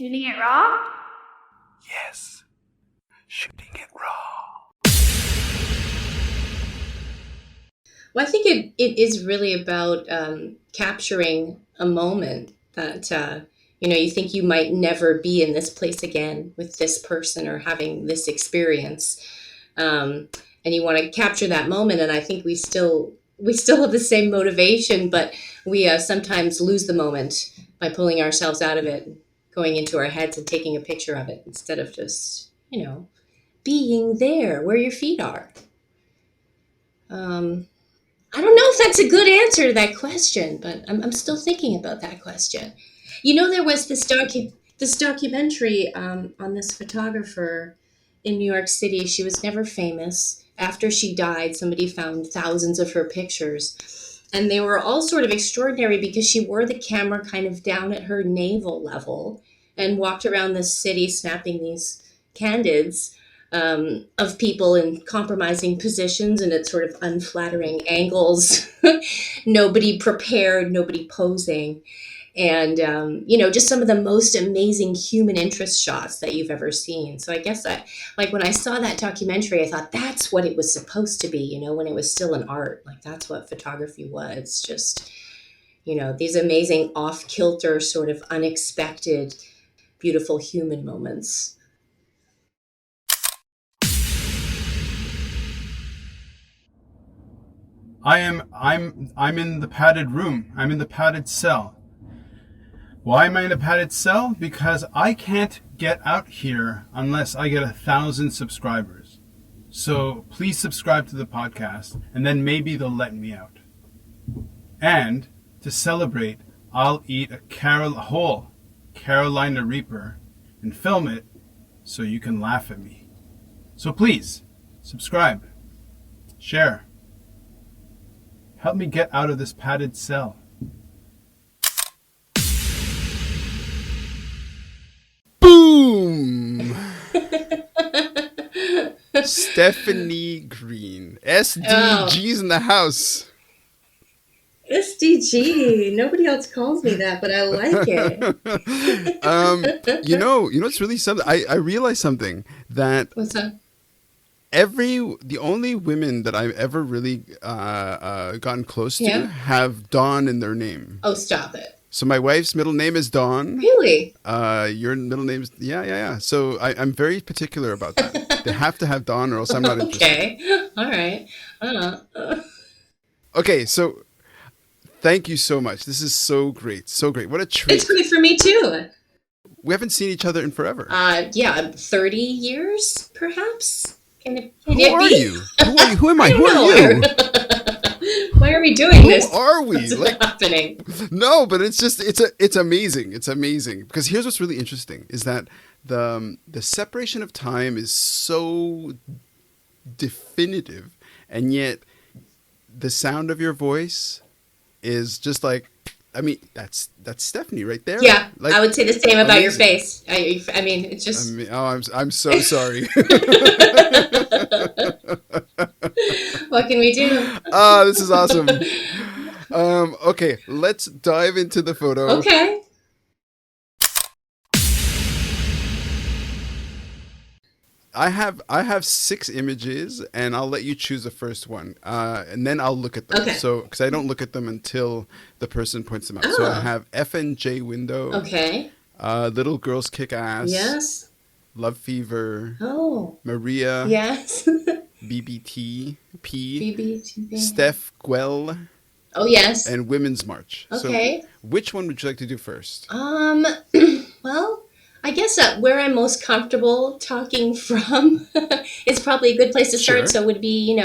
Shooting it raw? Yes. Shooting it raw. Well, I think it is really about capturing a moment that, you think you might never be in this place again with this person or having this experience. And you want to capture that moment. And I think we still have the same motivation, but we sometimes lose the moment by pulling ourselves out of it, going into our heads and taking a picture of it instead of just, being there where your feet are. I don't know if that's a good answer to that question, but I'm still thinking about that question. There was this documentary on this photographer in New York City. She was never famous. After she died, somebody found thousands of her pictures. And they were all sort of extraordinary because she wore the camera kind of down at her navel level and walked around the city snapping these candids of people in compromising positions and at sort of unflattering angles. Nobody prepared, nobody posing. And, just some of the most amazing human interest shots that you've ever seen. So I guess when I saw that documentary, I thought that's what it was supposed to be, when it was still an art. Like, that's what photography was. Just, these amazing off-kilter, sort of unexpected, beautiful human moments. I'm in the padded room. I'm in the padded cell. Why am I in a padded cell? Because I can't get out here unless I get 1,000 subscribers. So please subscribe to the podcast, and then maybe they'll let me out. And to celebrate, I'll eat a whole Carolina Reaper and film it so you can laugh at me. So please, subscribe, share. Help me get out of this padded cell. Boom! Stephanie Greene. SDG's in the house. SDG. Nobody else calls me that, but I like it. You know what's really something? I realized something that. What's that? The only women that I've ever really gotten close to have Dawn in their name. Oh, stop it. So my wife's middle name is Dawn. Really? Your middle name is yeah. So I'm very particular about that. They have to have Dawn, or else I'm not interested. Okay, all right. Okay, so thank you so much. This is so great, so great. What a treat! It's great for me too. We haven't seen each other in forever. 30 years, perhaps. Who are you? Who am I? Who are you? Why are we doing this? Who are we? What's happening? No, but it's amazing. It's amazing because here's what's really interesting is that the separation of time is so definitive, and yet the sound of your voice is just like, I mean, that's Stephanie right there. Yeah, like, I would say the same about amazing. Your face. I mean, it's just. I'm so sorry. What can we do? This is awesome. Okay, let's dive into the photo. Okay. I have 6 images, and I'll let you choose the first one, and then I'll look at them. Okay. So, because I don't look at them until the person points them out. Oh. So I have FNJ window. Okay. Little girls kick ass. Yes. Love fever. Oh. Maria. Yes. BBT. BBT. Steph Gwell. Oh yes. And Women's March. Okay. So, which one would you like to do first? Well, I guess where I'm most comfortable talking from is probably a good place to start. Sure. So it would be,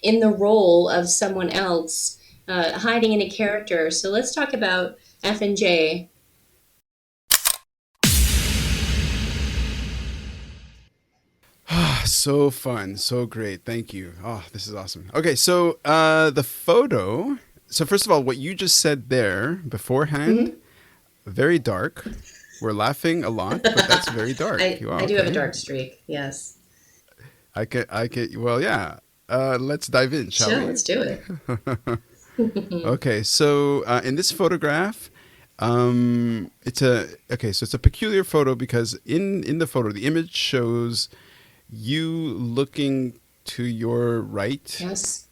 in the role of someone else, hiding in a character. So let's talk about F and J. So fun. So great. Thank you. Oh, this is awesome. Okay, so the photo. So first of all, what you just said there beforehand, very dark. We're laughing a lot, but that's very dark. I do have a dark streak. Yes. I could. Well, yeah. Let's dive in, shall we? Sure, let's do it. Okay, so in this photograph, It's a okay. So it's a peculiar photo because in the photo, the image shows you looking to your right, Yes.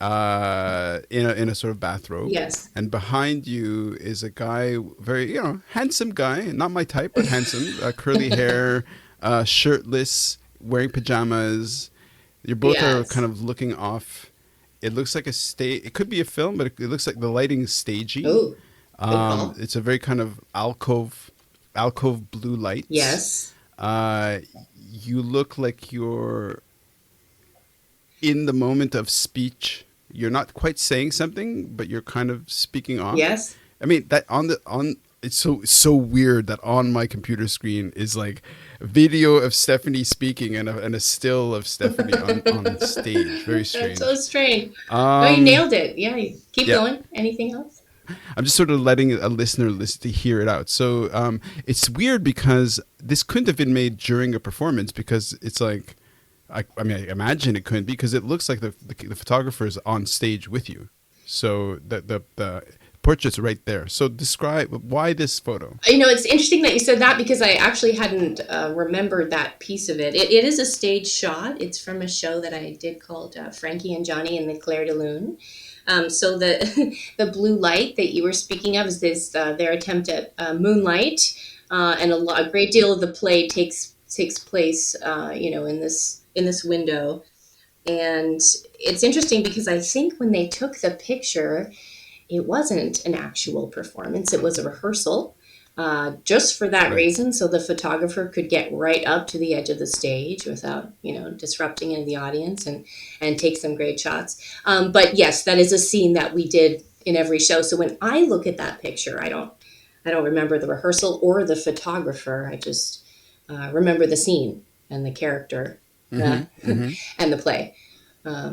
in a sort of bathrobe, Yes. and behind you is a guy, very handsome guy, not my type, but handsome, curly hair, shirtless, wearing pajamas. You both are Yes. kind of looking off. It looks like a stage. It could be a film, but it looks like the lighting is stagey. Oh, good call. It's a very kind of alcove blue lights. Yes. You look like you're in the moment of speech. You're not quite saying something, but you're kind of speaking off. Yes. I mean that on it's so weird that on my computer screen is like a video of Stephanie speaking and a still of Stephanie on stage. Very strange. That's so strange. No, you nailed it. Yeah. Keep yeah. going. Anything else? I'm just sort of letting a listener listen to hear it out. So it's weird because this couldn't have been made during a performance because it's like, I mean, I imagine it couldn't because it looks like the photographer is on stage with you. So the portrait's right there. So describe why this photo. It's interesting that you said that because I actually hadn't remembered that piece of it. It is a stage shot. It's from a show that I did called Frankie and Johnny and the Clair de Lune. So the the blue light that you were speaking of is their attempt at moonlight, and a great deal of the play takes place, in this window. And it's interesting because I think when they took the picture, it wasn't an actual performance. It was a rehearsal, just for that reason, so the photographer could get right up to the edge of the stage without, disrupting any of the audience and take some great shots. But yes, that is a scene that we did in every show. So when I look at that picture, I don't remember the rehearsal or the photographer. I just remember the scene and the character and the play.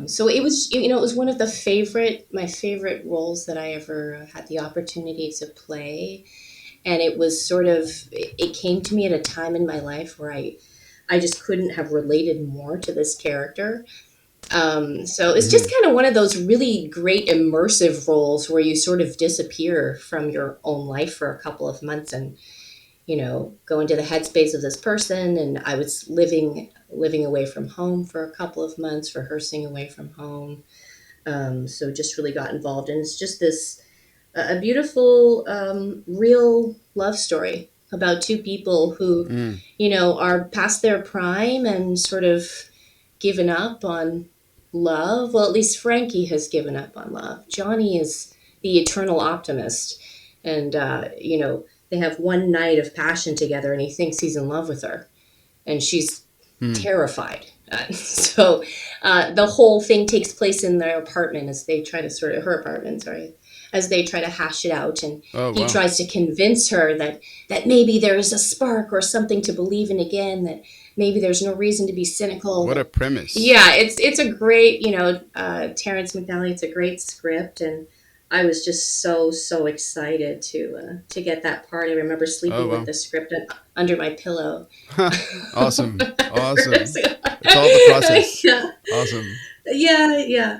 So it was, it was one of my favorite roles that I ever had the opportunity to play. And it was it came to me at a time in my life where I just couldn't have related more to this character. So it's just kind of one of those really great immersive roles where you sort of disappear from your own life for a couple of months and, go into the headspace of this person. And I was living away from home for a couple of months, rehearsing away from home. So just really got involved. And it's just a beautiful, real love story about two people who, are past their prime and sort of given up on love. Well, at least Frankie has given up on love. Johnny is the eternal optimist. And, they have one night of passion together and he thinks he's in love with her. And she's terrified. So the whole thing takes place in their apartment as they try to her apartment, as they try to hash it out. And he tries to convince her that maybe there is a spark or something to believe in again, that maybe there's no reason to be cynical. What a premise. Yeah, it's a great, Terrence McNally, it's a great script. And I was just so excited to get that part. I remember sleeping with the script under my pillow. Awesome. It's all the process. Yeah. Awesome. Yeah.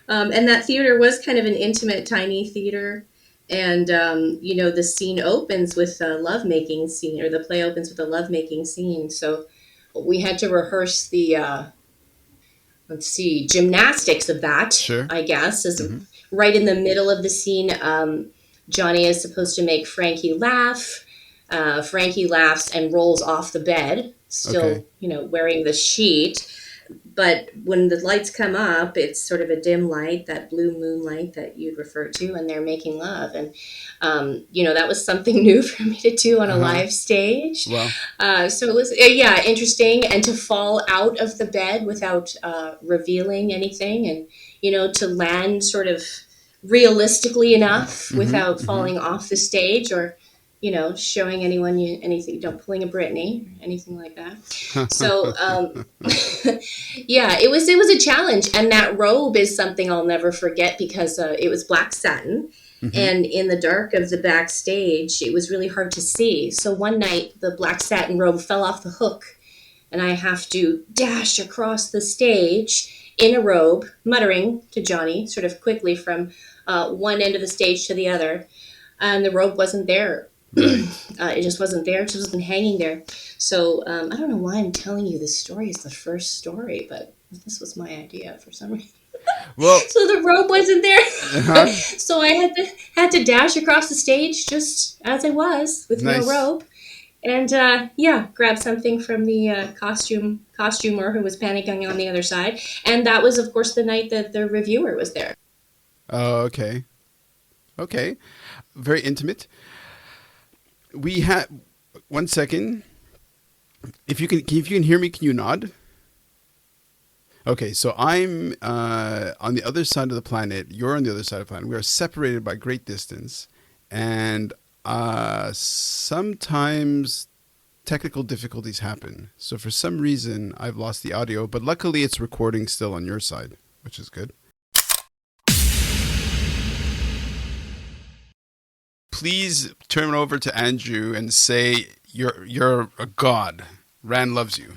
And that theater was kind of an intimate, tiny theater. And, the scene opens with a lovemaking scene, or the play opens with a lovemaking scene. So we had to rehearse the, gymnastics of that, sure. I guess, right in the middle of the scene. Johnny is supposed to make Frankie laugh. Frankie laughs and rolls off the bed, still, wearing the sheet. But when the lights come up, it's sort of a dim light, that blue moonlight that you'd refer to, and they're making love. And, that was something new for me to do on a live stage. Wow. So it was, interesting. And to fall out of the bed without revealing anything and, to land sort of realistically enough without falling off the stage or, showing anyone anything, pulling a Britney or anything like that. So, it was a challenge. And that robe is something I'll never forget because it was black satin. And in the dark of the backstage, it was really hard to see. So one night, the black satin robe fell off the hook, and I have to dash across the stage in a robe, muttering to Johnny sort of quickly from one end of the stage to the other. and the robe wasn't there. Right. It just wasn't there. It just wasn't hanging there. So I don't know why I'm telling you this story as the first story, but this was my idea for some reason. Well, So the robe wasn't there. uh-huh. So I had to dash across the stage just as I was with Nice. no robe, and grab something from the costumer who was panicking on the other side. And that was, of course, the night that the reviewer was there. Oh, okay. Okay. Very intimate. We had 1 second. If you can hear me, can you nod? Okay, so I'm on the other side of the planet. You're on the other side of the planet. We are separated by great distance, and sometimes technical difficulties happen. So for some reason, I've lost the audio, but luckily it's recording still on your side, which is good. Please turn over to Andrew and say you're a god. Rand loves you.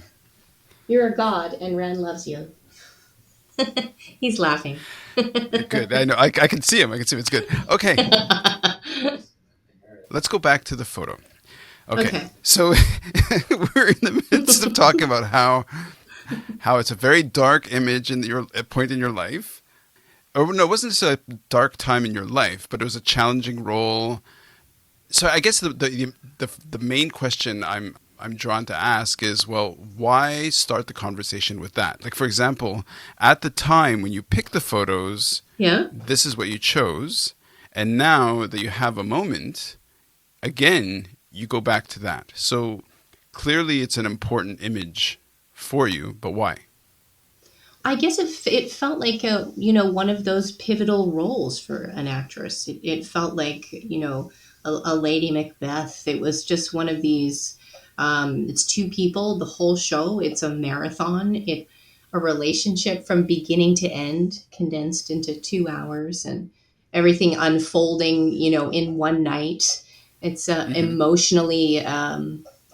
You're a god, and Rand loves you. He's laughing. Good. I know. I can see him. It's good. Okay. Let's go back to the photo. Okay. So we're in the midst of talking about how it's a very dark image in your a point in your life. Or no, it wasn't just a dark time in your life, but it was a challenging role. So I guess the main question I'm drawn to ask is, well, why start the conversation with that? Like, for example, at the time when you picked the photos, this is what you chose. And now that you have a moment, again, you go back to that. So clearly it's an important image for you, but why? I guess it felt like one of those pivotal roles for an actress. It felt like, a Lady Macbeth. It was just one of these. It's two people the whole show. It's a marathon. A relationship from beginning to end, condensed into 2 hours, and everything unfolding, in one night. It's emotionally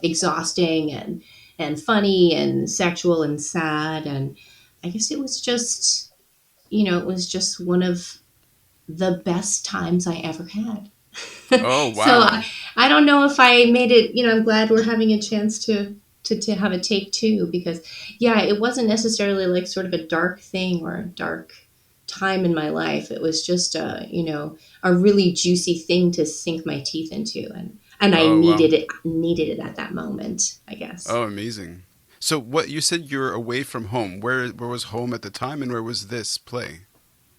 exhausting and funny and sexual and sad. And I guess it was just, one of the best times I ever had. Oh, wow. So I don't know if I made it, I'm glad we're having a chance to have a take two, because it wasn't necessarily like sort of a dark thing or a dark time in my life. It was just a really juicy thing to sink my teeth into. And I needed it at that moment, I guess. Oh, amazing. So what you said, you're away from home. Where was home at the time, and where was this play?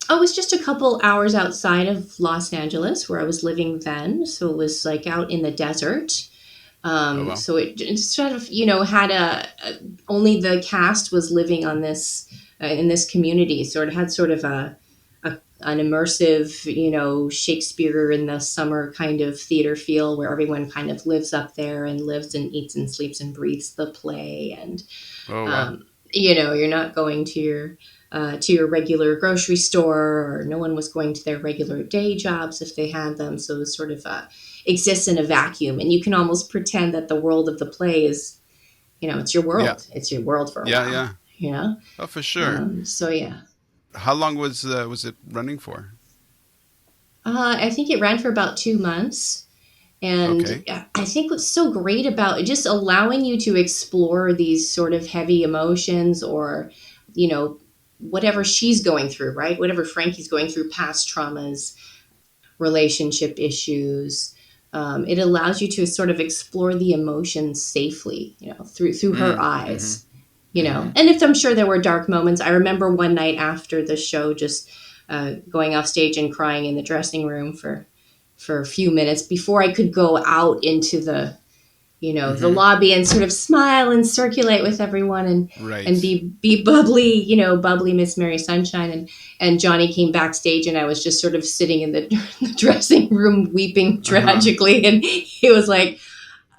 Oh, it was just a couple hours outside of Los Angeles where I was living then. So it was like out in the desert. Wow. So it sort of, had only the cast was living on this, in this community. So it had sort of an immersive, Shakespeare in the summer kind of theater feel, where everyone kind of lives up there and lives and eats and sleeps and breathes the play. And, you're not going to your regular grocery store, or no one was going to their regular day jobs if they had them. So it was sort of exists in a vacuum, and you can almost pretend that the world of the play is, it's your world. Yeah. It's your world for a while. Yeah. Oh, for sure. How long was it running for? I think it ran for about 2 months. And I think what's so great about just allowing you to explore these sort of heavy emotions, or, whatever she's going through, right? Whatever Frankie's going through, past traumas, relationship issues. It allows you to sort of explore the emotions safely, through her eyes, And if I'm sure there were dark moments. I remember one night after the show just going off stage and crying in the dressing room for a few minutes before I could go out into the, the lobby and sort of smile and circulate with everyone and be bubbly, bubbly Miss Mary Sunshine. And Johnny came backstage, and I was just sort of sitting in the dressing room weeping tragically. And he was like,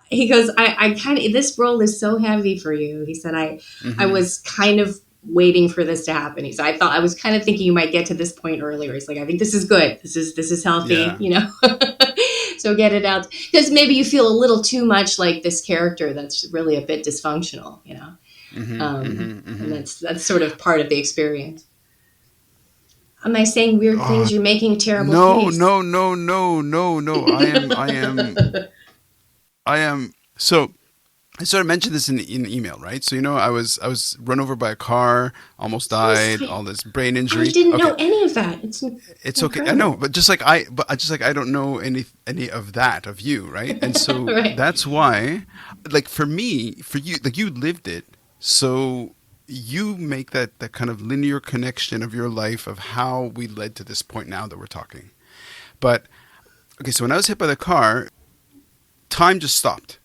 he goes, I kind of, this role is so heavy for you. He said, I was kind of waiting for this to happen. He said, I was kind of thinking you might get to this point earlier. He's like, I think this is good. This is healthy, So get it out, because maybe you feel a little too much like this character that's really a bit dysfunctional, And that's sort of part of the experience. Am I saying weird things? You're making a terrible No, face. no, no, no, no, no. I am. So I sort of mentioned this in the email, right? So I was run over by a car, almost Yes, died, all this brain I injury. didn't Okay, know any of that. It's it's okay. I incredible. know, but just like I don't know any of that of you, right? And so Right. that's why, like for me, for you, like you lived it, so you make that kind of linear connection of your life of how we led to this point now that we're talking. But okay, so when I was hit by the car, time just stopped.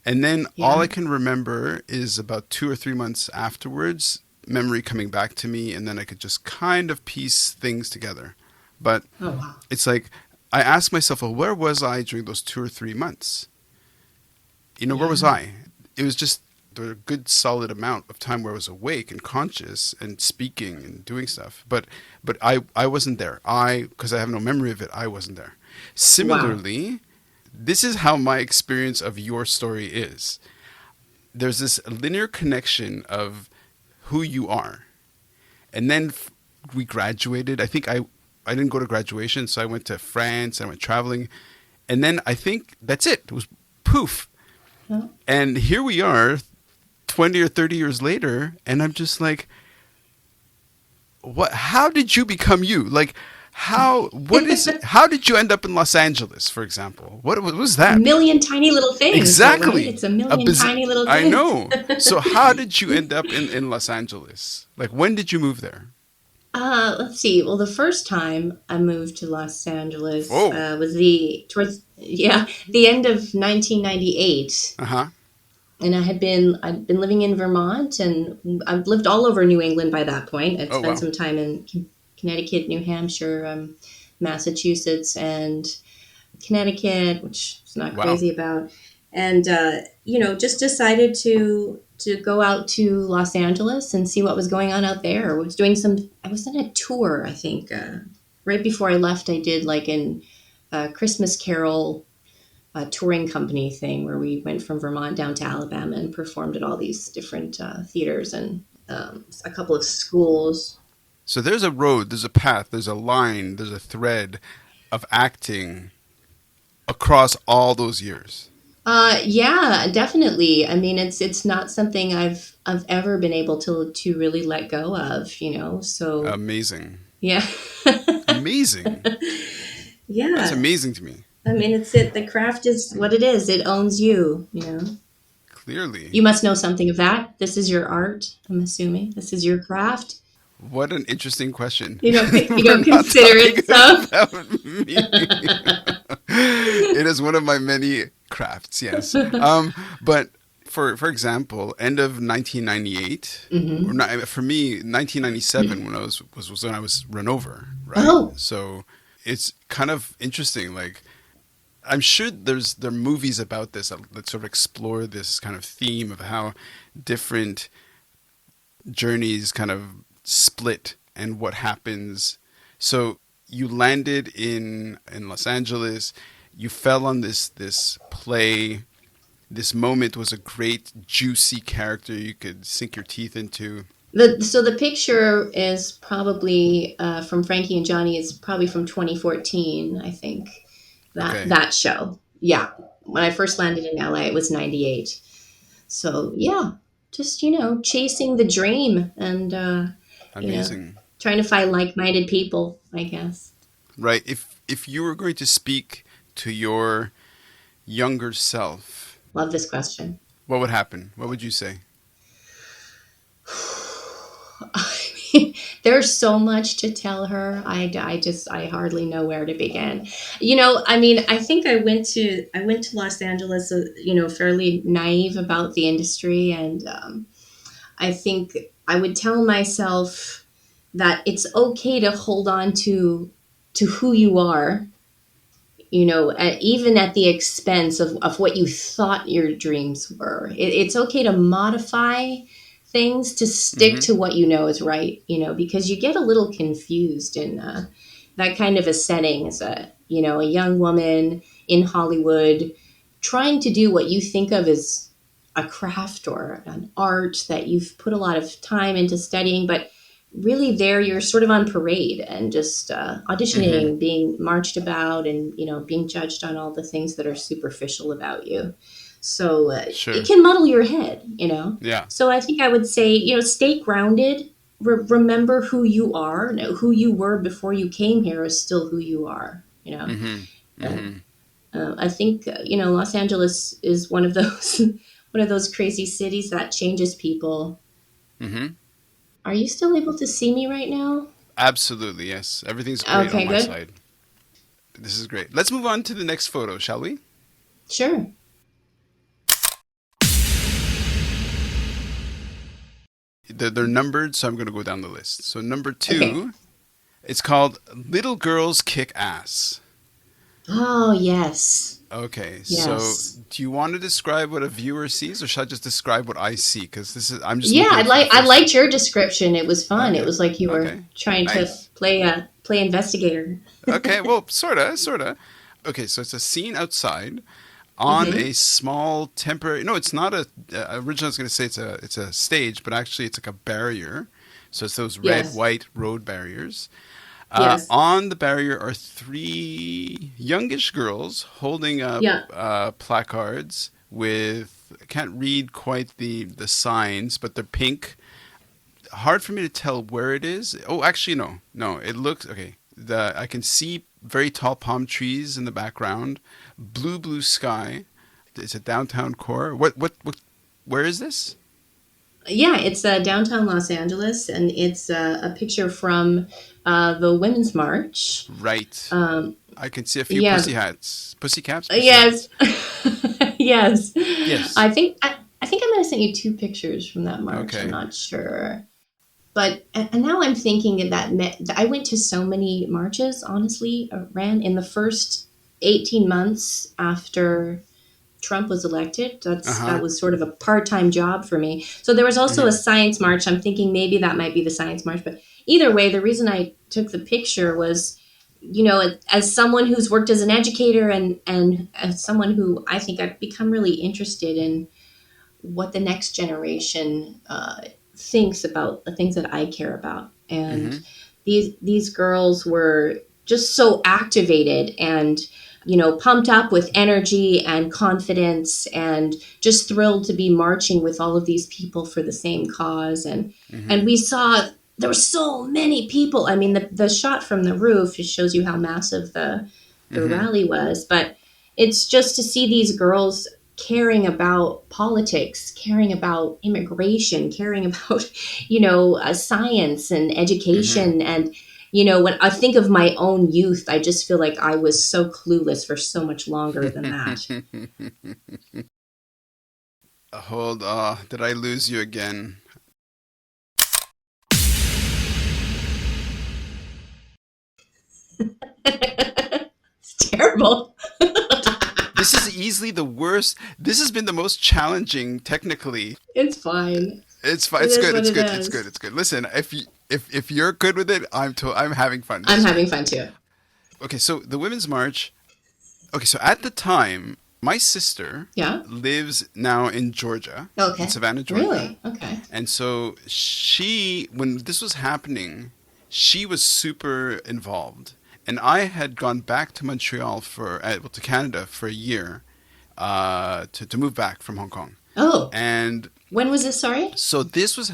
And then all Yeah. I can remember is about 2 or 3 months afterwards, memory coming back to me, and then I could just kind of piece things together. But Oh, wow. it's like I asked myself, well, where was I during those 2 or 3 months? Where was Yeah. I? It was just a good solid amount of time where I was awake and conscious and speaking and doing stuff. But I wasn't there. Because I have no memory of it, I wasn't there. Wow. Similarly, this is how my experience of your story is. There's this linear connection of who you are. And then we graduated. I think I didn't go to graduation, so I went to France, I went traveling. And then I think that's it. It was poof. Huh? And here we are 20 or 30 years later, and I'm just like, how did you become you? Like, how did you end up in Los Angeles, for example? What was A that? million tiny little things, though, right? Exactly. It's a million tiny little I things. know. So how did you end up in Los Angeles? Like, when did you move there? Let's see. Well, the first time I moved to Los Angeles Oh. was the end of 1998. Uh-huh. And I'd been living in Vermont, and I've lived all over New England by that point. I'd Oh, spent wow. some time in Connecticut, New Hampshire, Massachusetts, and Connecticut, which is not Wow. crazy about. And just decided to go out to Los Angeles and see what was going on out there. I was on a tour, I think. Right before I left, I did like an Christmas Carol touring company thing where we went from Vermont down to Alabama and performed at all these different theaters and a couple of schools. So there's a road, there's a path, there's a line, there's a thread of acting across all those years. Yeah, definitely. I mean, it's not something I've ever been able to really let go of, So Amazing. yeah, Amazing. That's yeah. amazing to me. I mean, it's it. The craft is what it is. It owns you. Clearly. You must know something of that. This is your art. I'm assuming this is your craft. What an interesting question. You don't We're not consider it so. talking about me. It is one of my many crafts, yes. But for example, end of 1998, or not, for me, 1997 when I was when I was run over, right? Oh. So it's kind of interesting. Like, I'm sure there are movies about this that sort of explore this kind of theme of how different journeys kind of split and what happens. So you landed in Los Angeles. You fell on this play. This moment was a great juicy character you could sink your teeth into. So the picture is probably from Frankie and Johnny. Is probably from 2014, I think. Okay. That show. Yeah. When I first landed in LA, it was 98. So yeah, just chasing the dream and Amazing. trying to find like-minded people, I guess. Right. If you were going to speak to your younger self, Love this question. what would happen? What would you say? I mean, there's so much to tell her. I hardly know where to begin. I mean, I think I went to Los Angeles, fairly naive about the industry, and I think I would tell myself that it's okay to hold on to who you are, even at the expense of what you thought your dreams were. It's okay to modify things to stick to what is right, because you get a little confused in that kind of a setting as a young woman in Hollywood trying to do what you think of as a craft or an art that you've put a lot of time into studying, but really there you're sort of on parade and just Mm-hmm. auditioning, being marched about, and being judged on all the things that are superficial about you. So it Sure. can muddle your head. Yeah. So I think I would say, stay grounded. Remember who you are. Know who you were before you came here is still who you are. Mm-hmm. Uh, Mm-hmm. I think Los Angeles is one of those one of those crazy cities that changes people. Mm-hmm. Are you still able to see me right now? Absolutely, yes. Everything's great on Okay, my good. side. This is great. Let's move on to the next photo, shall we? Sure. They're numbered, so I'm going to go down the list. So number Okay. 2, it's called Little Girls Kick Ass. Oh, yes. Okay, so Yes. do you want to describe what a viewer sees, or should I just describe what I see? Because I'm just Yeah, looking for the I first. liked your description. It was fun. It Okay, was like you were okay, trying to nice. play investigator. Okay, well, sorta, sorta. Okay, so it's a scene outside on Mm-hmm. a small temporary. No, it's not a. Originally, I was going to say it's a stage, but actually, it's like a barrier. So it's those red, Yes. white road barriers. Yes. On the barrier are 3 youngish girls holding up Yeah. placards with. I can't read quite the signs, but they're pink. Hard for me to tell where it is. Oh, actually, no, no. It looks okay. I can see very tall palm trees in the background. Blue sky. It's a downtown core. What? Where is this? Yeah, it's downtown Los Angeles, and it's a picture from the Women's March. Right. Um, I can see a few yeah. pussy caps, pussy Yes. hats. Yes. Yes. I think I might have sent you 2 pictures from that march. I'm Okay. not sure. But and now I'm thinking that I went to so many marches, honestly, ran in the first 18 months after Trump was elected. Uh That huh. was sort of a part-time job for me. So there was also a Hmm. science march. I'm thinking maybe that might be the science march, but either way, the reason I took the picture was, as someone who's worked as an educator, and as someone who I think I've become really interested in what the next generation thinks about the things that I care about. And Hmm. these girls were just so activated and pumped up with energy and confidence, and just thrilled to be marching with all of these people for the same cause. And Hmm. we saw there were so many people. I mean, the shot from the roof just shows you how massive the Hmm. rally was. But it's just to see these girls caring about politics, caring about immigration, caring about, science and Hmm. education. And, when I think of my own youth, I just feel like I was so clueless for so much longer than that. Hold. Did I lose you again? It's terrible. This is easily the worst. This has been the most challenging technically. It's fine. It's fine. It It's is good. what It's it good. It's good. is. It's good. Listen, if you're good with it, I'm having fun. This I'm is having great. fun too. Okay, so the Women's March. Okay, so at the time, my sister Yeah. lives now in Georgia, in Okay. Savannah, Georgia. Really? Okay. And so when this was happening, she was super involved. And I had gone back to Montreal to Canada for a year, to move back from Hong Kong. Oh, And when was this? Sorry. so this was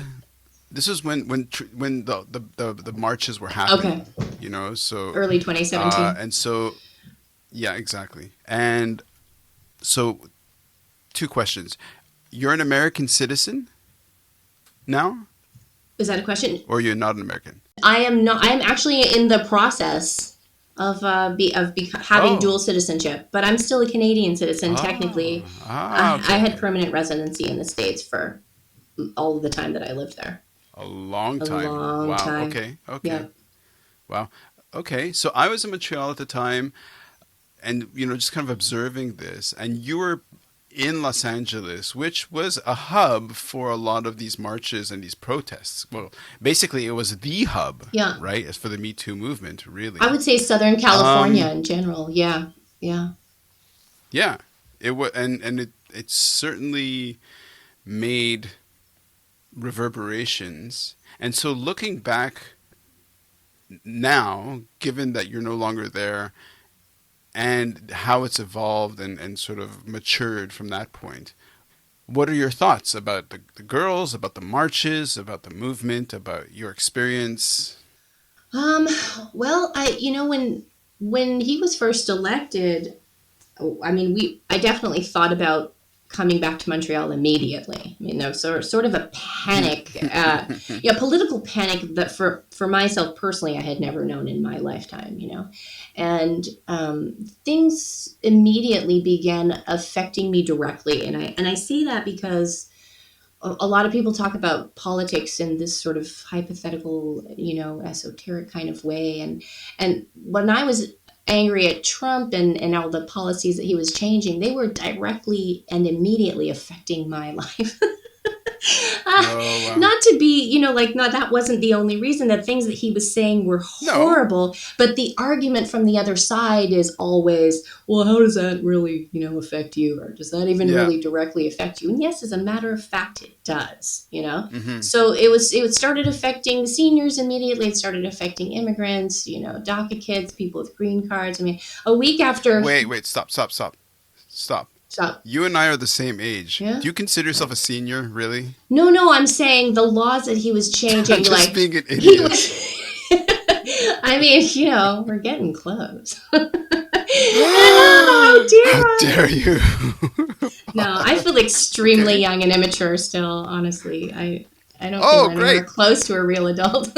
when the marches were Okay. happening, so Early 2017. and so yeah, exactly. And so 2 questions. You're an American citizen now, Is that a question? or you're not an American? I am not. I am actually in the process of having Oh. dual citizenship, but I'm still a Canadian citizen technically. Okay, I had okay. permanent residency in the States for all of the time that I lived there. A long A time. long Wow. time. Okay. Yeah. Okay. Wow. Okay. So I was in Montreal at the time, and just kind of observing this, and you were in Los Angeles, which was a hub for a lot of these marches and these protests. Well, basically, it was the hub, Yeah. right, as for the Me Too movement, I really. would say Southern California Um, in general. Yeah. Yeah. yeah, it was, and it certainly made reverberations. And so looking back now, given that you're no longer there, and how it's evolved and sort of matured from that point, what are your thoughts about the girls, about the marches, about the movement, about your experience? Well, when he was first elected, I mean, I definitely thought about coming back to Montreal immediately. I mean, there was sort of a panic, political panic that for myself personally, I had never known in my lifetime, and things immediately began affecting me directly. And I say that because a lot of people talk about politics in this sort of hypothetical, esoteric kind of way. And when I was angry at Trump and all the policies that he was changing, they were directly and immediately affecting my life. Oh, wow. Not to be, that wasn't the only reason. The things that he was saying were horrible, but the argument from the other side is always, well, how does that really, affect you? Or does that even really directly affect you? And yes, as a matter of fact, it does, Mm-hmm. So it started affecting seniors immediately. It started affecting immigrants, DACA kids, people with green cards. I mean, a week after. Wait, stop. Stop. You and I are the same age. Yeah. Do you consider yourself a senior, really? No, I'm saying the laws that he was changing. Just being an idiot. I mean, we're getting close. How dare you? No, I feel extremely young and immature still, honestly. I don't Oh, feel great. anywhere close to a real adult.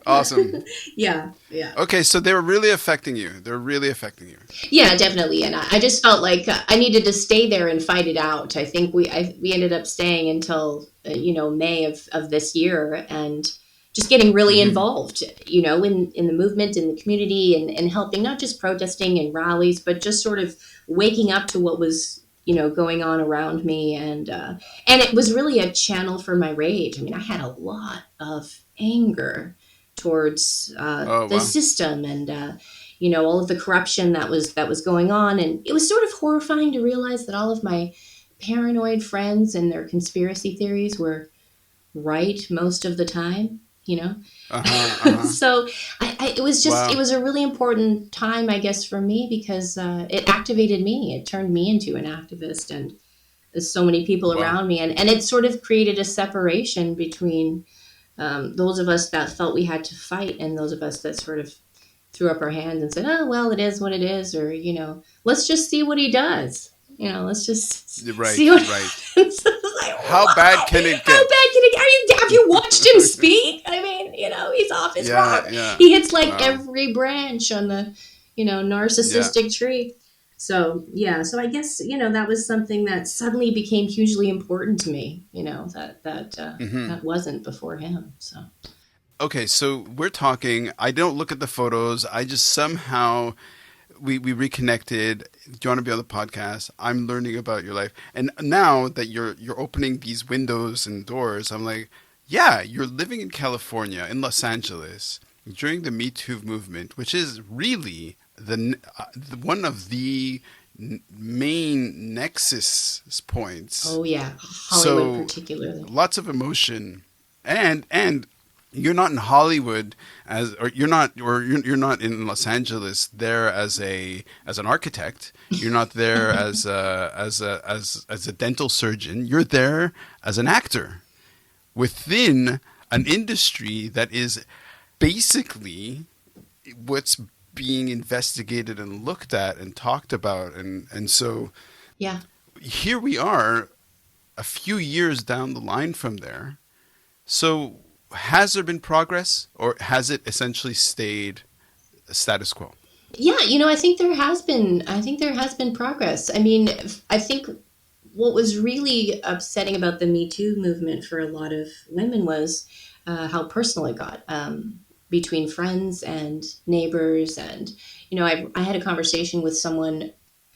Awesome. Yeah. Okay, so they were really affecting you. They're really affecting you. Yeah, definitely. And I just felt like I needed to stay there and fight it out. I think we ended up staying until, May of this year, and just getting really involved, in the movement, in the community, and helping, not just protesting and rallies, but just sort of waking up to what was, going on around me. And it was really a channel for my rage. I mean, I had a lot of anger towards the system and all of the corruption that was going on. And it was sort of horrifying to realize that all of my paranoid friends and their conspiracy theories were right most of the time. So it was just, it was a really important time, I guess, for me, because it activated me. It turned me into an activist, and there's so many people around me. And it sort of created a separation between those of us that felt we had to fight and those of us that sort of threw up our hands and said, oh, well, it is what it is. Or, let's just see what he does. Let's just see what happens. Like, how bad can it get? How bad can it get? Have you watched him speak? I mean, he's off his rock. Yeah. He hits every branch on the, narcissistic tree. So, so I guess, that was something that suddenly became hugely important to me, that wasn't before him. So. Okay, so we're talking, I don't look at the photos. I just somehow, we reconnected. Do you want to be on the podcast? I'm learning about your life. And now that you're opening these windows and doors, I'm like, yeah, you're living in California, in Los Angeles, during the Me Too movement, which is really one of the main nexus points. Oh yeah, Hollywood particularly. Lots of emotion, and you're not in Hollywood you're not in Los Angeles there as an architect. You're not there as a dental surgeon. You're there as an actor within an industry that is basically what's being investigated and looked at and talked about, and so here we are a few years down the line from there. So has there been progress, or has it essentially stayed status quo? Yeah, I think there has been progress. I mean, I think what was really upsetting about the Me Too movement for a lot of women was how personal it got. Between friends and neighbors. And, I had a conversation with someone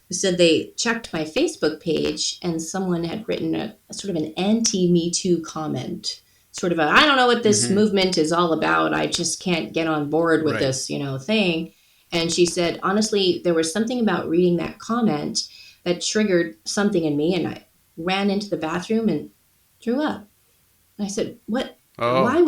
who said they checked my Facebook page and someone had written a sort of an anti-Me Too comment, sort of I don't know what this movement is all about. I just can't get on board with this, thing. And she said, honestly, there was something about reading that comment that triggered something in me. And I ran into the bathroom and threw up. And I said, what? Oh. Why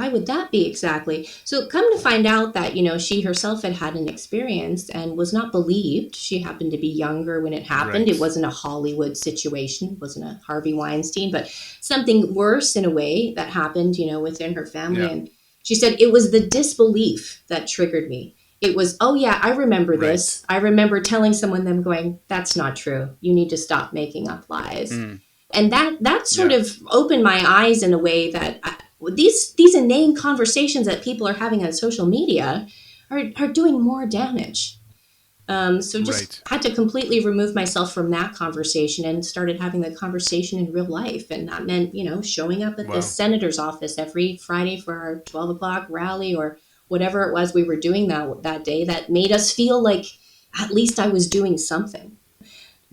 would that be exactly? So come to find out that, she herself had an experience and was not believed. She happened to be younger when it happened. Right. It wasn't a Hollywood situation. It wasn't a Harvey Weinstein, but something worse in a way that happened, within her family. Yeah. And she said, it was the disbelief that triggered me. It was, oh yeah, I remember this. I remember telling someone, them going, that's not true. You need to stop making up lies. And that sort of opened my eyes in a way that these inane conversations that people are having on social media are doing more damage. So just had to completely remove myself from that conversation and started having the conversation in real life. And that meant, showing up at the senator's office every Friday for our 12 o'clock rally or whatever it was we were doing that day that made us feel like at least I was doing something.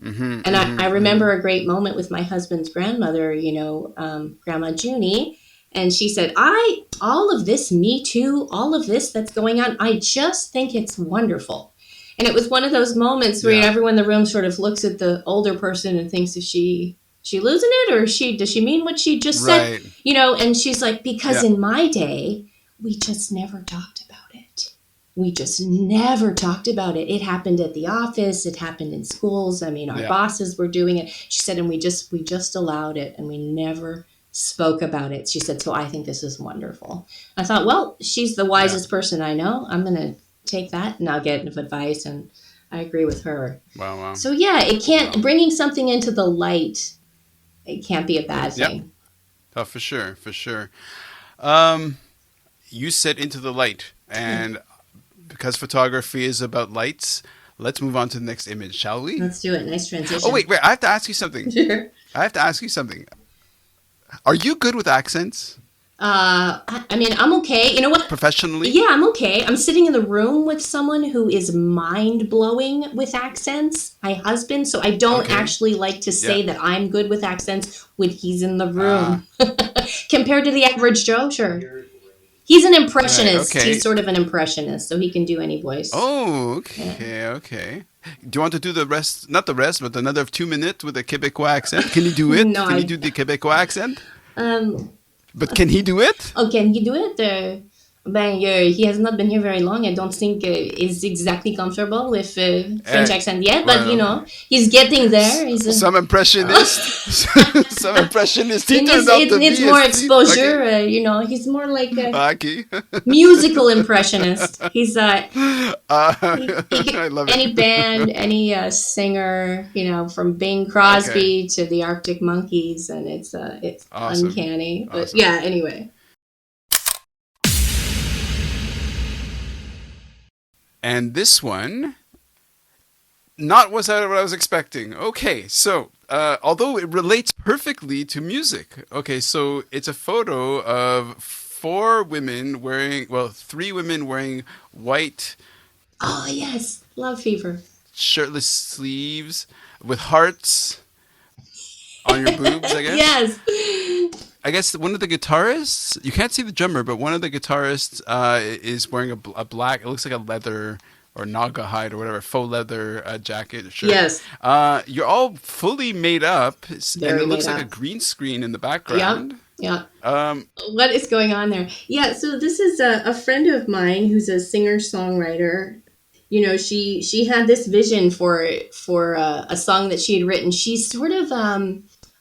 And I remember a great moment with my husband's grandmother, Grandma Junie. And she said, all of this, Me Too, all of this that's going on, I just think it's wonderful. And it was one of those moments where everyone in the room sort of looks at the older person and thinks, is she losing it? Or does she mean what she just said? And she's like, because in my day, we just never talked about it. We just never talked about it. It happened at the office. It happened in schools. I mean, our bosses were doing it. She said, and we just allowed it and we never spoke about it. She said, so I think this is wonderful. I thought, well, she's the wisest person I know. I'm going to take that nugget of advice, and I agree with her. Wow. So it can't, bringing something into the light, it can't be a bad thing. Oh, for sure. You said into the light, and because photography is about lights, let's move on to the next image, shall we? Let's do it. Nice transition. Oh, wait. I have to ask you something. Sure. I have to ask you something. Are you good with accents? I mean, I'm okay. You know what? Professionally? Yeah, I'm okay. I'm sitting in the room with someone who is mind-blowing with accents, my husband, so I don't actually like to say that I'm good with accents when he's in the room. Compared to the average Joe, sure. He's an impressionist. Right, okay. He's sort of an impressionist, so he can do any voice. Oh, okay. Do you want to do the rest, not the rest, but another 2 minutes with a Quebecois accent? Can you do it? No, Can you do the Quebecois accent? But Okay. can he do it? Oh, can he do it? He has not been here very long. I don't think he's exactly comfortable with French accent yet, but he's getting there. He's some impressionist. Some impressionist. He turned out to be needs more a exposure. Okay. He's more like a Okay. musical impressionist. He's I love any it. band, any singer, from Bing Crosby to the Arctic Monkeys, and it's Awesome. uncanny. But Awesome. anyway. And this one, not what I was expecting. Okay, so although it relates perfectly to music. Okay, so it's a photo of three women wearing white. Oh yes, Love Fever. Shirtless sleeves with hearts on your boobs, I guess. Yes. I guess one of the guitarists, you can't see the drummer, but one of the guitarists is wearing a black, it looks like a leather or naga hide or whatever, faux leather jacket or shirt. Yes. You're all fully made up, and Very it looks made like a up. green screen in the background. Yeah. What is going on there? Yeah, so this is a friend of mine who's a singer-songwriter. She had this vision for a song that she had written. She's sort of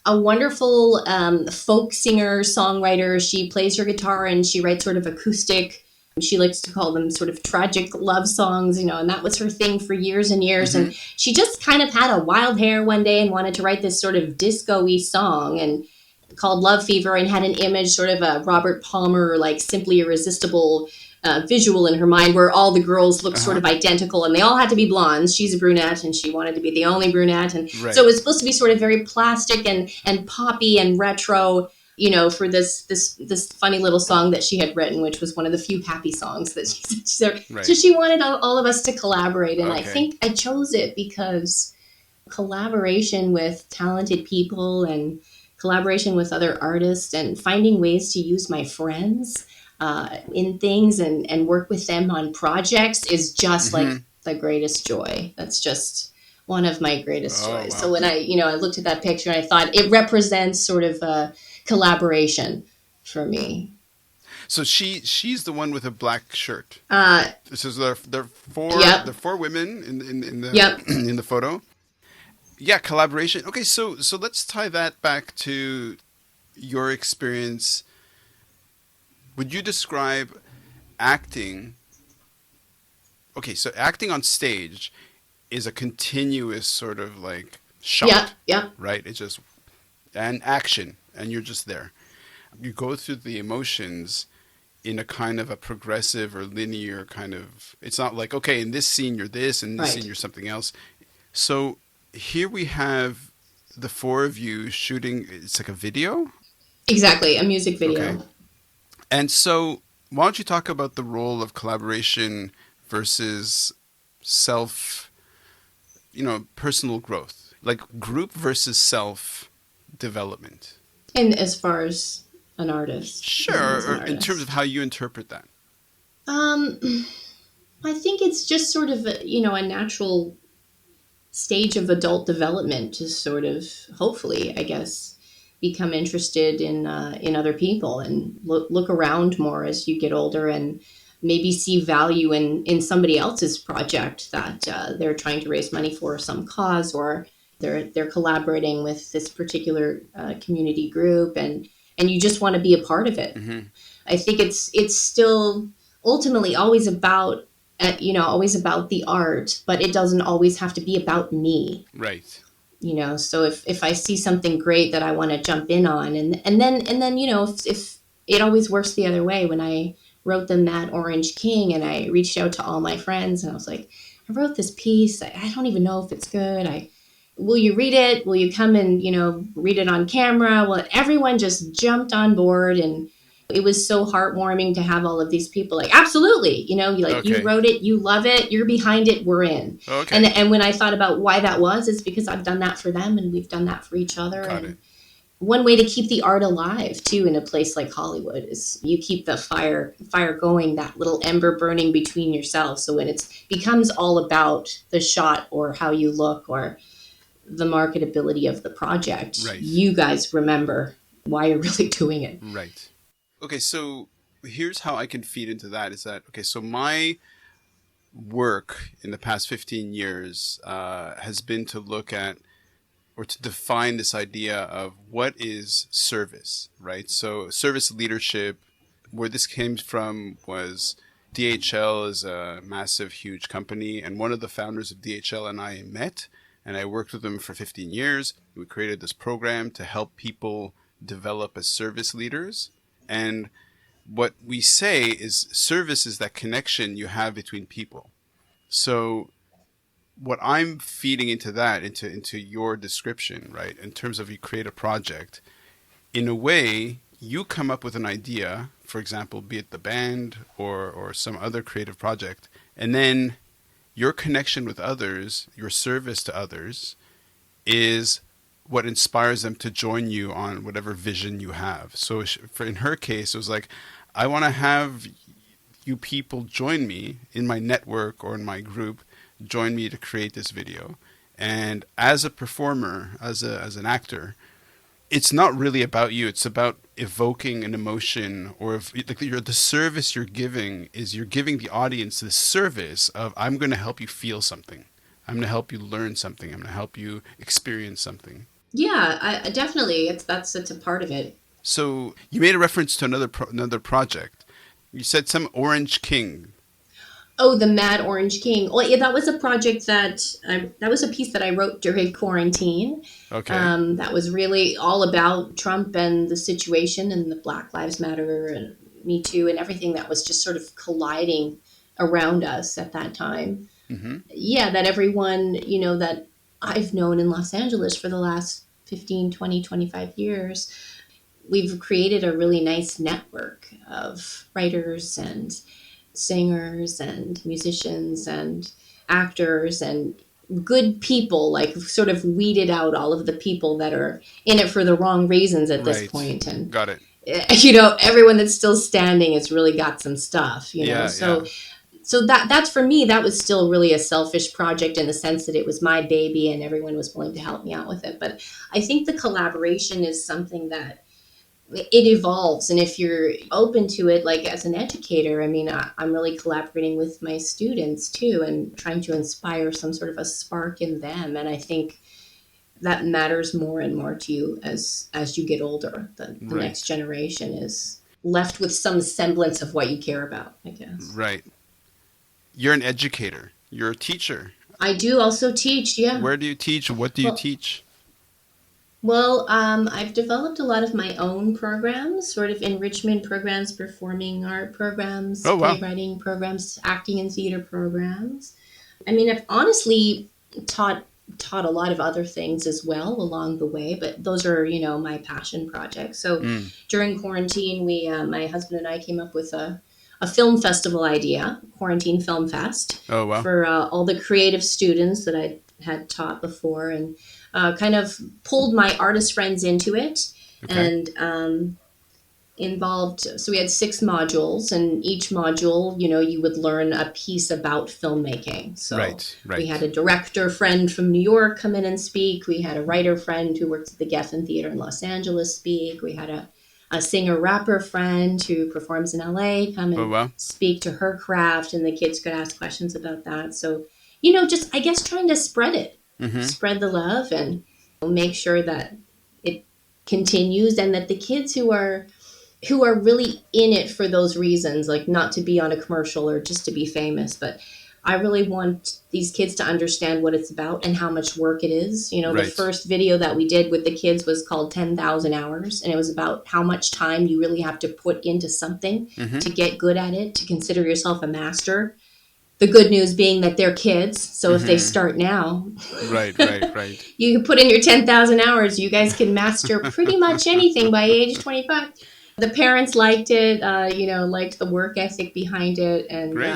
a wonderful folk singer, songwriter. She plays her guitar and she writes sort of acoustic. She likes to call them sort of tragic love songs, and that was her thing for years and years. Mm-hmm. And she just kind of had a wild hair one day and wanted to write this sort of disco-y song and called Love Fever, and had an image, sort of a Robert Palmer, like Simply Irresistible visual in her mind where all the girls looked sort of identical and they all had to be blondes. She's a brunette and she wanted to be the only brunette. And so it was supposed to be sort of very plastic and poppy and retro, for this funny little song that she had written, which was one of the few happy songs that she Right. So she wanted all of us to collaborate. And I Okay. think I chose it because collaboration with talented people and collaboration with other artists and finding ways to use my friends in things and work with them on projects is just like the greatest joy. That's just one of my greatest joys. Wow. So when I looked at that picture and I thought it represents sort of collaboration for me. So she's the one with a black shirt. So there are four women in the in the photo. Yeah, collaboration. Okay, so let's tie that back to your experience. Would you describe acting? Okay, so acting on stage is a continuous sort of like shot. Yeah. Right? It's just and action, and you're just there. You go through the emotions in a kind of a progressive or linear kind of. It's not like, okay, in this scene you're this, and in this scene you're something else. So here we have the four of you shooting. It's like a video. Exactly, a music video. Okay. And so, why don't you talk about the role of collaboration versus self, personal growth, like group versus self development. And as far as an artist. Sure, or in terms of how you interpret that. I think it's just sort of a natural stage of adult development to sort of, hopefully, I guess, become interested in other people and look around more as you get older and maybe see value in somebody else's project that they're trying to raise money for some cause, or they're collaborating with this particular community group, and you just want to be a part of it. Mm-hmm. I think it's still ultimately always about the art, but it doesn't always have to be about me. Right. So if I see something great that I want to jump in on, and then if it always works the other way. When I wrote the Mad Orange King and I reached out to all my friends and I was like, I wrote this piece. I don't even know if it's good. Will you read it? Will you come and, read it on camera? Well, everyone just jumped on board, and it was so heartwarming to have all of these people like, absolutely, you wrote it, you love it, you're behind it, we're in. Okay. And when I thought about why that was, it's because I've done that for them and we've done that for each other. Got it. One way to keep the art alive too in a place like Hollywood is you keep the fire going, that little ember burning between yourselves. So when it becomes all about the shot or how you look or the marketability of the project, right, you guys remember why you're really doing it. Right. Okay, so here's how I can feed into that is that, okay, so my work in the past 15 years has been to look at or to define this idea of what is service, right? So service leadership, where this came from was DHL is a massive, huge company. And one of the founders of DHL and I met, and I worked with them for 15 years. We created this program to help people develop as service leaders. And what we say is service is that connection you have between people. So what I'm feeding into that, into your description, right, in terms of you create a project, in a way, you come up with an idea, for example, be it the band or some other creative project, and then your connection with others, your service to others, is what inspires them to join you on whatever vision you have. So in her case, it was like, I want to have you people join me in my network or in my group, join me to create this video. And as a performer, as an actor, it's not really about you. It's about evoking an emotion, or if the service you're giving is you're giving the audience the service of, I'm going to help you feel something. I'm going to help you learn something. I'm going to help you experience something. Yeah, I definitely. It's a part of it. So you made a reference to another project. You said some Orange King. Oh, the Mad Orange King. Well, yeah, that was a project that was a piece that I wrote during quarantine. Okay. That was really all about Trump and the situation and the Black Lives Matter and Me Too and everything that was just sort of colliding around us at that time. Mm-hmm. Yeah, that everyone, that I've known in Los Angeles for the last 15, 20, 25 years, we've created a really nice network of writers and singers and musicians and actors and good people, like sort of weeded out all of the people that are in it for the wrong reasons at this point. And got it. Everyone that's still standing has really got some stuff, So that's for me, that was still really a selfish project in the sense that it was my baby and everyone was willing to help me out with it. But I think the collaboration is something that it evolves. And if you're open to it, like as an educator, I mean, I'm really collaborating with my students too and trying to inspire some sort of a spark in them. And I think that matters more and more to you as you get older. The Right. next generation is left with some semblance of what you care about, I guess. Right. You're an educator. You're a teacher. I do also teach, yeah. Where do you teach? What do you Well, teach? Well, I've developed a lot of my own programs, sort of enrichment programs, performing art programs, Oh, wow. playwriting programs, acting and theater programs. I mean, I've honestly taught a lot of other things as well along the way, but those are, my passion projects. So during quarantine, we, my husband and I came up with a film festival idea, Quarantine Film Fest, Oh, wow. for all the creative students that I had taught before, and kind of pulled my artist friends into it. Okay. And involved, so we had 6 modules, and each module, you would learn a piece about filmmaking. So Right. we had a director friend from New York come in and speak. We had a writer friend who works at the Geffen Theater in Los Angeles speak. We had a singer-rapper friend who performs in LA come Oh, and wow. speak to her craft, and the kids could ask questions about that. So, just, I guess, trying to spread it, spread the love, and make sure that it continues, and that the kids who are really in it for those reasons, like not to be on a commercial or just to be famous, but I really want these kids to understand what it's about and how much work it is. The Right. first video that we did with the kids was called 10,000 Hours, and it was about how much time you really have to put into something to get good at it, to consider yourself a master. The good news being that they're kids, so if they start now, Right. Right. you can put in your 10,000 hours. You guys can master pretty much anything by age 25. The parents liked it, liked the work ethic behind it, and Great.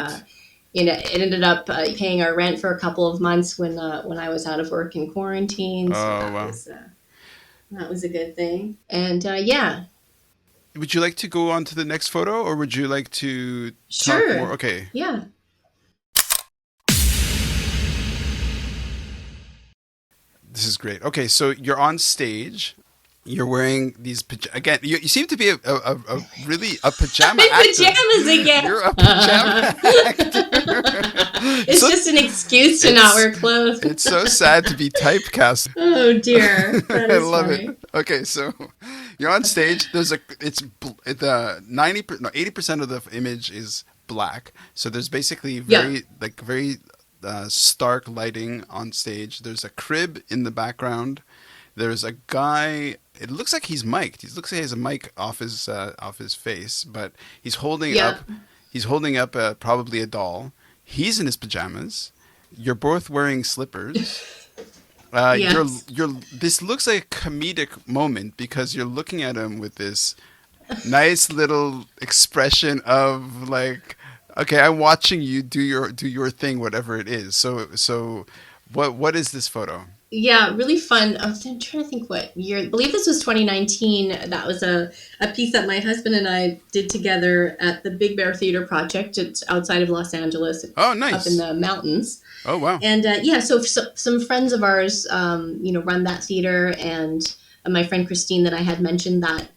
it ended up paying our rent for a couple of months when I was out of work in quarantine. So Oh, wow. that was a good thing. And yeah, Would you like to go on to the next photo, or would you like to talk sure, more? Okay. yeah. This is great. Okay, so you're on stage. You're wearing these again. You seem to be a really a pajama I'm in actor. pajamas again. You're a pajama actor. It's So- just an excuse to not wear clothes. It's so sad to be typecast. Oh dear, that I is love funny. it. Okay, so you're on stage. There's the 80% of the image is black. So there's basically very stark lighting on stage. There's a crib in the background. There's a guy. It looks like he's mic'd. It looks like he has a mic off his face, but he's holding up. He's holding up probably a doll. He's in his pajamas. You're both wearing slippers. Yes. This looks like a comedic moment because you're looking at him with this nice little expression of like, okay, I'm watching you do your thing, whatever it is. So what is this photo? Yeah, really fun. I'm trying to think what year. I believe this was 2019. That was a piece that my husband and I did together at the Big Bear Theater Project. It's outside of Los Angeles. Oh, nice. Up in the mountains. Oh, wow. And so some friends of ours, run that theater, and my friend Christine that I had mentioned that,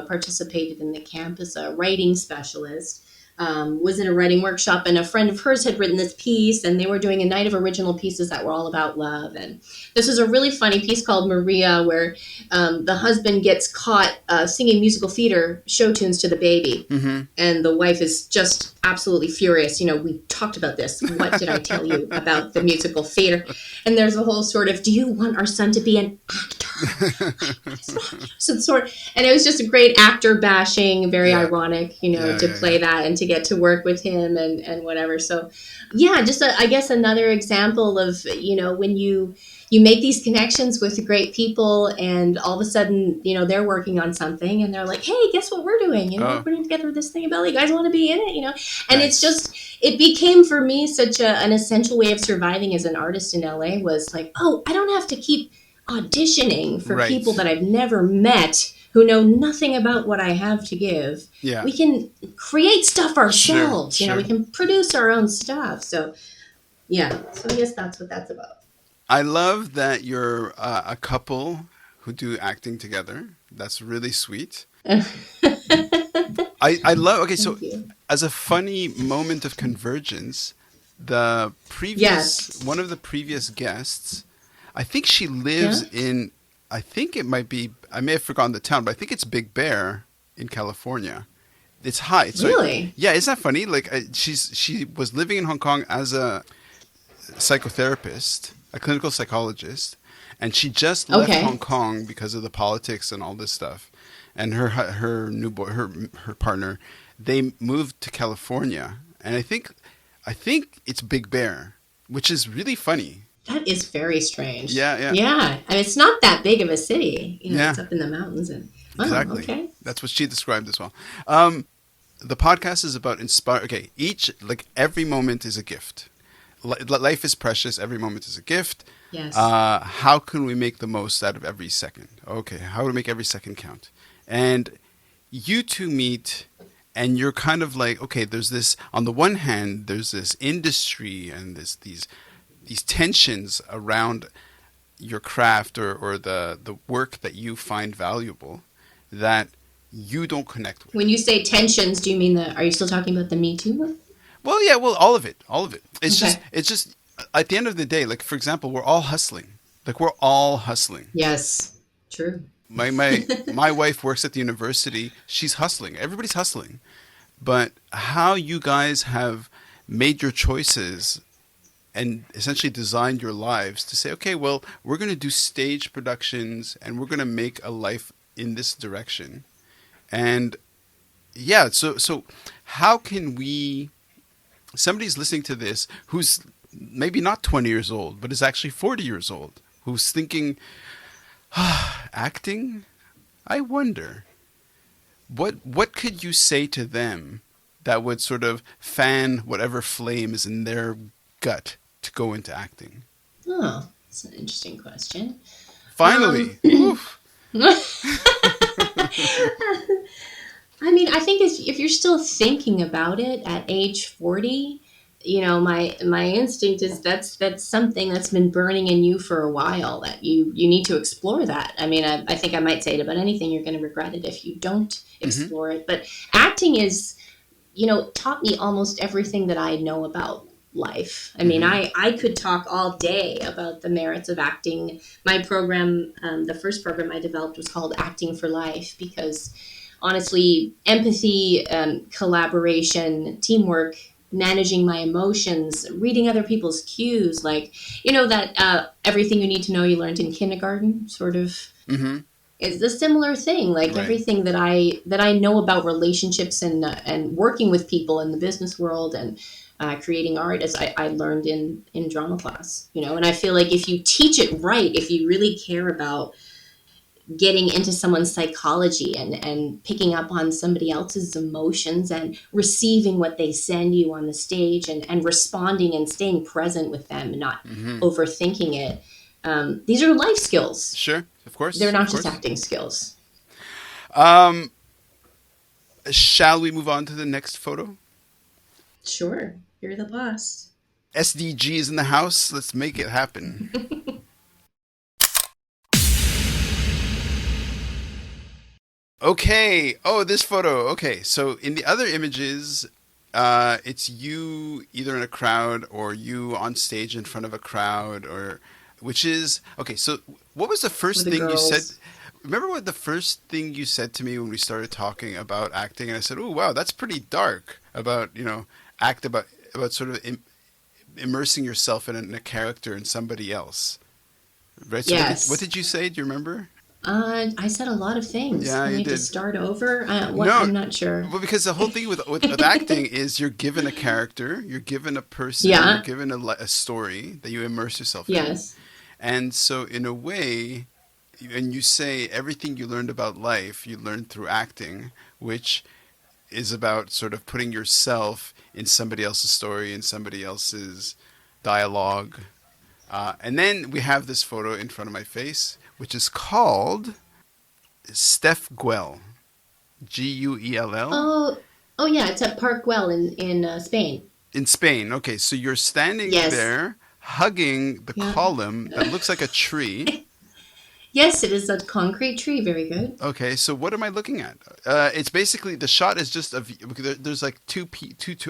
participated in the camp as a writing specialist. Was in a writing workshop, and a friend of hers had written this piece, and they were doing a night of original pieces that were all about love. And this was a really funny piece called Maria, where the husband gets caught singing musical theater show tunes to the baby. And the wife is just absolutely furious. We talked about this. What did I tell you about the musical theater? And there's a whole sort of, do you want our son to be an actor? And it was just a great actor bashing, very ironic, to play that and to get to work with him and whatever. So yeah, just I guess another example of, when you make these connections with great people, and all of a sudden, they're working on something, and they're like, hey, guess what we're doing? We're putting together this thing about, you guys want to be in it? And It's just, it became for me such an essential way of surviving as an artist in LA, was like, oh, I don't have to keep auditioning for people that I've never met, who know nothing about what I have to give. Yeah. We can create stuff ourselves. Sure. We can produce our own stuff. So yeah, so I guess that's what that's about. I love that you're a couple who do acting together. That's really sweet. I love. Okay, so Thank you. as a funny moment of convergence, the previous Yes. one of the previous guests, I think she lives Yeah. in. I think it might be. I may have forgotten the town, but I think it's Big Bear in California. It's high. So Really? yeah, isn't that funny? Like she was living in Hong Kong as a psychotherapist, a clinical psychologist, and she just left Okay. Hong Kong because of the politics and all this stuff. And her new boy, her partner, they moved to California, and I think it's Big Bear, which is really funny. That is very strange. Yeah, yeah, Yeah. I mean, it's not that big of a city. You know, yeah, it's up in the mountains and wow, exactly. okay. That's what she described as well. The podcast is about inspire. Okay, every moment is a gift. Life is precious. Every moment is a gift. Yes. How can we make the most out of every second? Okay, how do we make every second count? And you two meet, and you're kind of like, okay, there's this. On the one hand, there's this industry and these tensions around your craft or the work that you find valuable that you don't connect with. When you say tensions, do you mean are you still talking about the Me Too movement? Well, yeah, well, all of it. It's Okay. just at the end of the day, like for example, we're all hustling. Like we're all hustling. Yes. True. My wife works at the university. She's hustling. Everybody's hustling. But how you guys have made your choices and essentially designed your lives to say, okay, well, we're going to do stage productions and we're going to make a life in this direction. And yeah, so how can we, somebody's listening to this who's maybe not 20 years old, but is actually 40 years old, who's thinking, acting? I wonder, what could you say to them that would sort of fan whatever flame is in their gut to go into acting? Oh, that's an interesting question. Finally. Oof. I mean, I think if you're still thinking about it at age 40, you know, my instinct is that's something that's been burning in you for a while that you need to explore that. I mean, I think I might say it about anything. You're going to regret it if you don't explore it. But acting is, you know, taught me almost everything that I know about life. I mean, I could talk all day about the merits of acting. My program, the first program I developed was called Acting for Life because honestly, empathy, collaboration, teamwork, managing my emotions, reading other people's cues, like, you know, that everything you need to know you learned in kindergarten sort of Mm-hmm. is a similar thing. Like Right. everything that I know about relationships and working with people in the business world and creating art as I learned in drama class, you know, and I feel like if you teach it right, if you really care about getting into someone's psychology and picking up on somebody else's emotions and receiving what they send you on the stage and responding and staying present with them and not overthinking it. These are life skills. Sure, of course. They're not of just course. acting skills. Shall we move on to the next photo? Sure. You're the boss. SDG is in the house. Let's make it happen. Okay. Oh, this photo. Okay. So in the other images, it's you either in a crowd or you on stage in front of a crowd, or which is okay. So what was the first With the thing you said? girls. Remember what the first thing you said to me when we started talking about acting? And I said, "Oh, wow, that's pretty dark." About act about sort of immersing yourself in a character in somebody else, right? So Yes. what did you say? Do you remember? I said a lot of things. Yeah, I you need to did. start over. No. I'm not sure. Well, because the whole thing with acting is you're given a character, you're given a person, Yeah. you're given a story that you immerse yourself in. Yes. And so in a way, and you say everything you learned about life, you learned through acting, which is about sort of putting yourself in somebody else's story, in somebody else's dialogue. And then we have this photo in front of my face, which is called Steph Guell. Guell? Oh yeah, it's at Park Güell in Spain. In Spain. Okay, so you're standing Yes. there hugging the Yeah. column that looks like a tree. Yes, it is a concrete tree. Very good. Okay, so what am I looking at? It's basically the shot is just of there's like two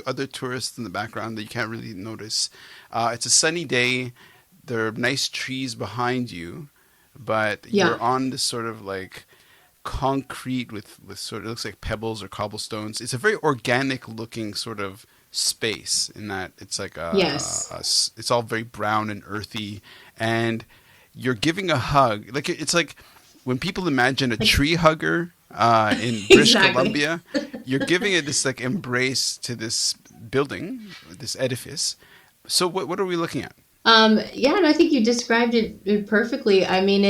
other tourists in the background that you can't really notice. It's a sunny day. There are nice trees behind you, but Yeah. you're on this sort of like concrete with sort of, it looks like pebbles or cobblestones. It's a very organic looking sort of space in that it's like Yes. it's all very brown and earthy, and you're giving a hug. Like it's like when people imagine a tree hugger in British Exactly. Columbia, you're giving it this like embrace to this building, this edifice. So what are we looking at? Yeah, and I think you described it perfectly. I mean,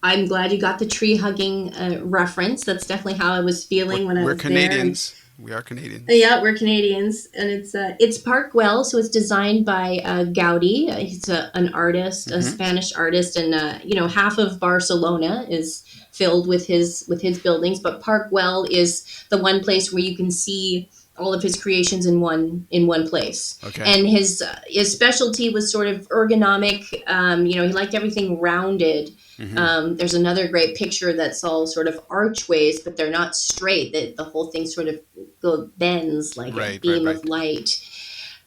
I'm glad you got the tree hugging reference. That's definitely how I was feeling when I We're was Canadians. We are Canadians. there. Yeah, we're Canadians, and it's Parkwell, so it's designed by Gaudi. He's an artist, a Spanish artist, and half of Barcelona is filled with his buildings, but Parkwell is the one place where you can see all of his creations in one place. Okay. And his specialty was sort of ergonomic. He liked everything rounded. There's another great picture that's all sort of archways, but they're not straight. The whole thing sort of bends like a beam of light.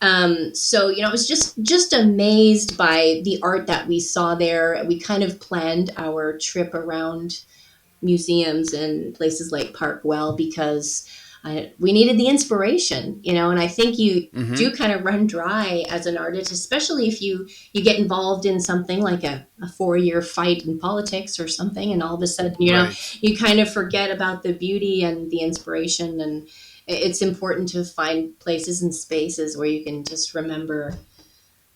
So I was just amazed by the art that we saw there. We kind of planned our trip around museums and places like Parkwell because we needed the inspiration, and I think you do kind of run dry as an artist, especially if you get involved in something like a 4-year fight in politics or something, and all of a sudden, you kind of forget about the beauty and the inspiration, and it's important to find places and spaces where you can just remember,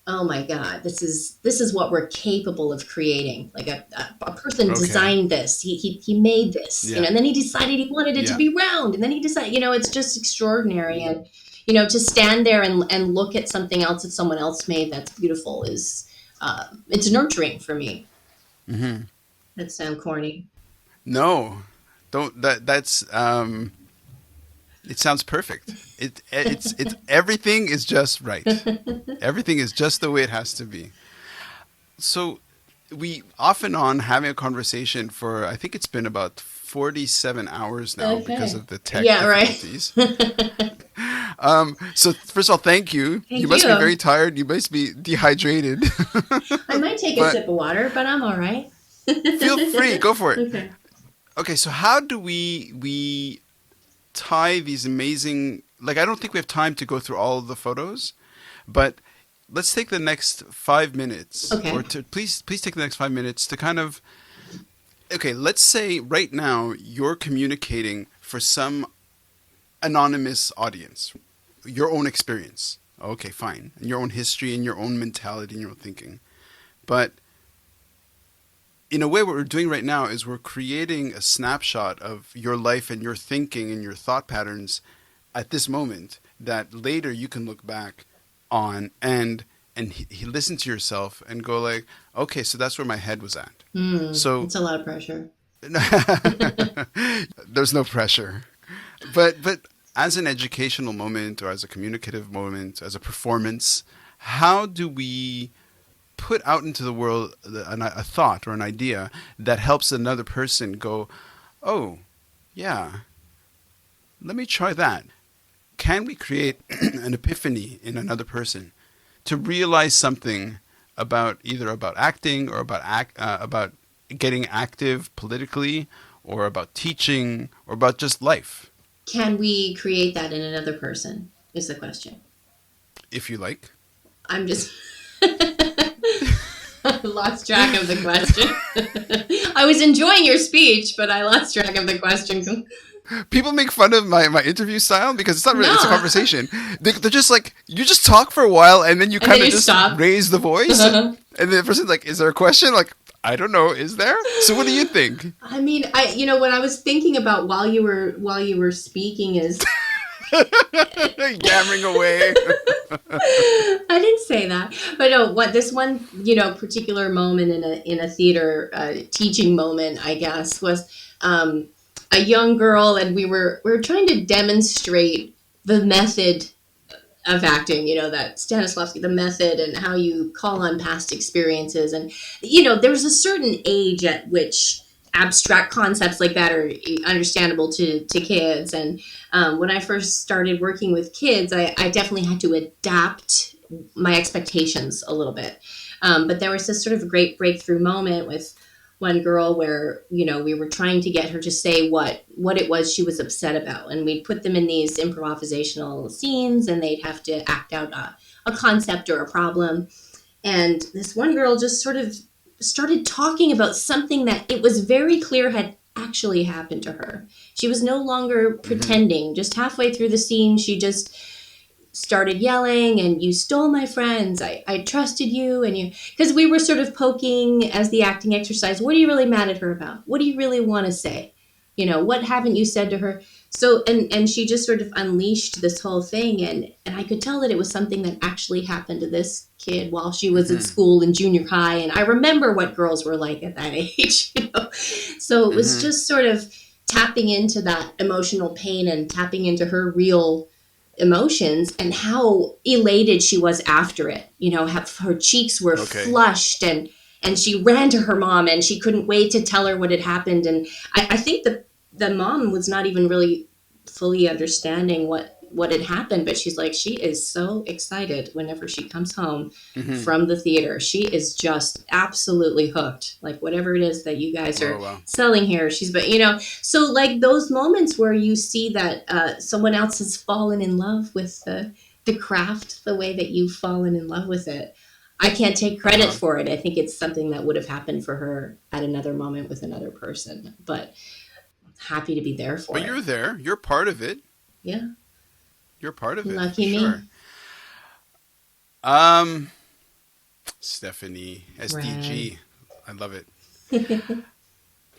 oh my God, this is what we're capable of creating. Like a person designed this. He made this, and then he decided he wanted it to be round, and then he decided, it's just extraordinary. And, to stand there and look at something else that someone else made that's beautiful is, it's nurturing for me. Mm-hmm. That sound corny. No, don't. That's. It sounds perfect. It's everything is just right. Everything is just the way it has to be. So we off and on having a conversation for, I think it's been about 47 hours now because of the tech difficulties. So first of all, thank you. You must be very tired. You must be dehydrated. I might take a sip of water, but I'm all right. Feel free. Go for it. Okay. Okay, so how do we tie these amazing, like, I don't think we have time to go through all of the photos, but let's take the next 5 minutes, or please take the next 5 minutes to kind of, okay, let's say right now you're communicating for some anonymous audience, your own experience. Okay, fine. And your own history and your own mentality and your own thinking. But in a way, what we're doing right now is we're creating a snapshot of your life and your thinking and your thought patterns at this moment that later you can look back on and listen to yourself and go like, okay, so that's where my head was at. So it's a lot of pressure. There's no pressure. But as an educational moment or as a communicative moment, as a performance, how do we put out into the world a thought or an idea that helps another person go, oh, yeah, let me try that. Can we create an epiphany in another person to realize something about either about acting or about getting active politically or about teaching or about just life? Can we create that in another person is the question. If you like. I'm just... I lost track of the question. I was enjoying your speech, but I lost track of the question. People make fun of my interview style because it's not really, it's a conversation. They're just like, you just talk for a while and then you kind of just stop. Raise the voice. And the person's like, is there a question? Like, I don't know. Is there? So what do you think? I mean, what I was thinking about while you were speaking is... yammering away. I didn't say that, but no. What this one, particular moment in a theater teaching moment, I guess, was a young girl, and we were trying to demonstrate the method of acting, that Stanislavski, the method and how you call on past experiences. And, there's a certain age at which abstract concepts like that are understandable to kids. And when I first started working with kids, I definitely had to adapt my expectations a little bit. But there was this sort of great breakthrough moment with one girl where, we were trying to get her to say what it was she was upset about. And we'd put them in these improvisational scenes and they'd have to act out a concept or a problem. And this one girl just sort of started talking about something that it was very clear had actually happened to her. She was no longer pretending. Just halfway through the scene, she just started yelling, and you stole my friends. I trusted you. And because we were sort of poking as the acting exercise, what are you really mad at her about? What do you really want to say? What haven't you said to her? So, and she just sort of unleashed this whole thing. And I could tell that it was something that actually happened to this kid while she was at school in junior high. And I remember what girls were like at that age, So it was just sort of tapping into that emotional pain and tapping into her real emotions and how elated she was after it. Her cheeks were flushed and she ran to her mom and she couldn't wait to tell her what had happened. And I think the mom was not even really fully understanding what had happened, but she's like, she is so excited whenever she comes home from the theater. She is just absolutely hooked. Like whatever it is that you guys are selling here, so like those moments where you see that someone else has fallen in love with the craft, the way that you've fallen in love with it. I can't take credit for it. I think it's something that would have happened for her at another moment with another person, but happy to be there for it. But you're there. You're part of it. Yeah. You're part of it. Lucky me. Sure. Stephanie, SDG. I love it.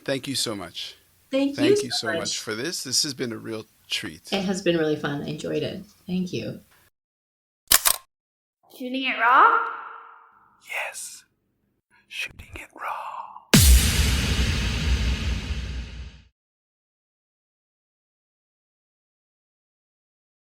Thank you so much. Thank you so much for this. This has been a real treat. It has been really fun. I enjoyed it. Thank you. Shooting it raw? Yes. Shooting it raw.